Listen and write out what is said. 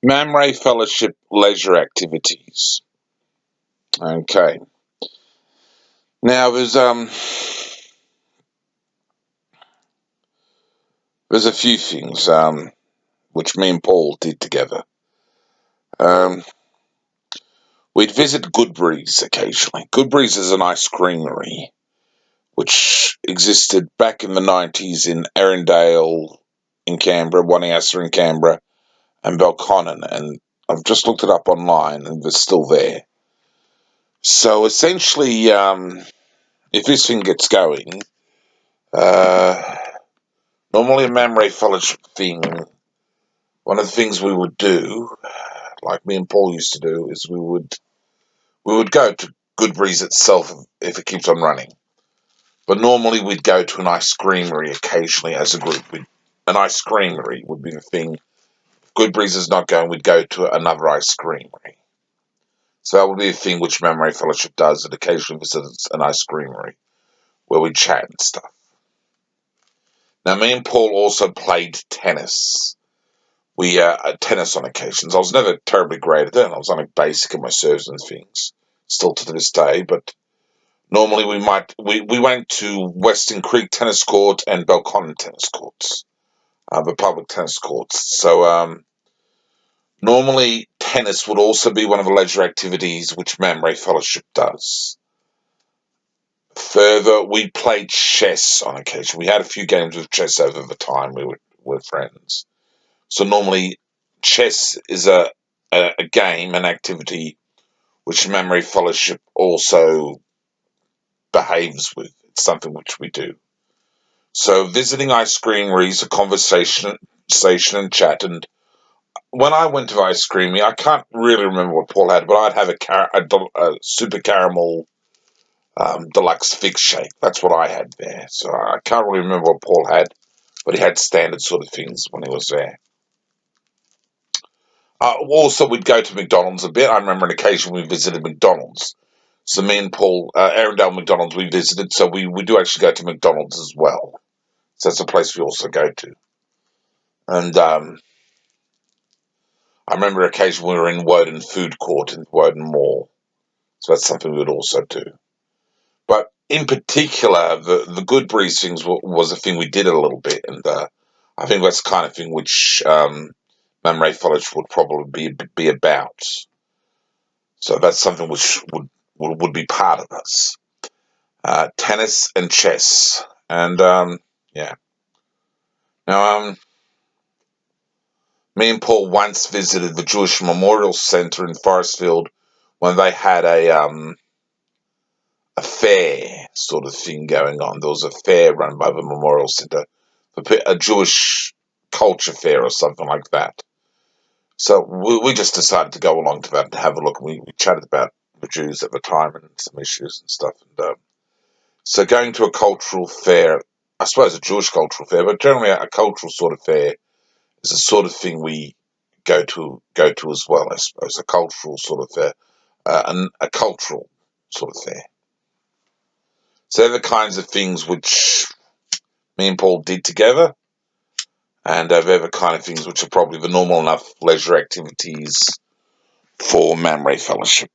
Mamre Fellowship leisure activities. Okay. Now there's a few things which me and Paul did together. Um, we'd visit Goodbury's occasionally. Goodbury's is an ice creamery which existed back in the 90s in Erindale in Canberra, Wanniassa in Canberra, and Belconnen. And I've just looked it up online and it's still there. So essentially, if this thing gets going, uh, normally a Mamre Fellowship thing, one of the things we would do, like me and Paul used to do, is we would go to Goodbury's itself if it keeps on running. But normally we'd go to an ice creamery occasionally as a group. An ice creamery would be the thing. If Goodbury's is not going, we'd go to another ice creamery. So that would be a thing which Mamre Fellowship does. It occasionally visits an ice creamery where we chat and stuff. Now, me and Paul also played tennis. We tennis on occasions. I was never terribly great at it. I was only basic in my serves and things, still to this day. But normally we went to Western Creek Tennis Court and Belconnen Tennis Courts, the public tennis courts. So normally tennis would also be one of the leisure activities which Mamre Fellowship does. Further, we played chess on occasion. We had a few games of chess over the time. We were friends. So normally, chess is a game, an activity which Mamre Fellowship also behaves with. It's something which we do. So visiting ice creameries, a conversation and chat. And when I went to ice creaming, I can't really remember what Paul had, but I'd have a super caramel deluxe fig shake. That's what I had there. So I can't really remember what Paul had, but he had standard sort of things when he was there. Also, we'd go to McDonald's a bit. I remember an occasion we visited McDonald's. So me and Paul, Arundel McDonald's, we visited. So we do actually go to McDonald's as well. So that's a place we also go to. And I remember an occasion we were in Woden Food Court in Woden Mall. So that's something we would also do. But in particular, the Goodbury's things was a thing we did a little bit. And I think that's the kind of thing which Mamre Fellowship would probably be about. So that's something which would be part of us. Tennis and chess, and yeah. Now, me and Paul once visited the Jewish Memorial Centre in Forestfield when they had a fair sort of thing going on. There was a fair run by the Memorial Centre, a Jewish culture fair or something like that. So we just decided to go along to that and have a look. We chatted about the Jews at the time and some issues and stuff. And so going to a cultural fair, I suppose a Jewish cultural fair, but generally a cultural sort of fair is the sort of thing we go to as well. I suppose a cultural sort of fair, and a cultural sort of fair. So they're the kinds of things which me and Paul did together, and they're the kind of things which are probably the normal enough leisure activities for Mamre Fellowship.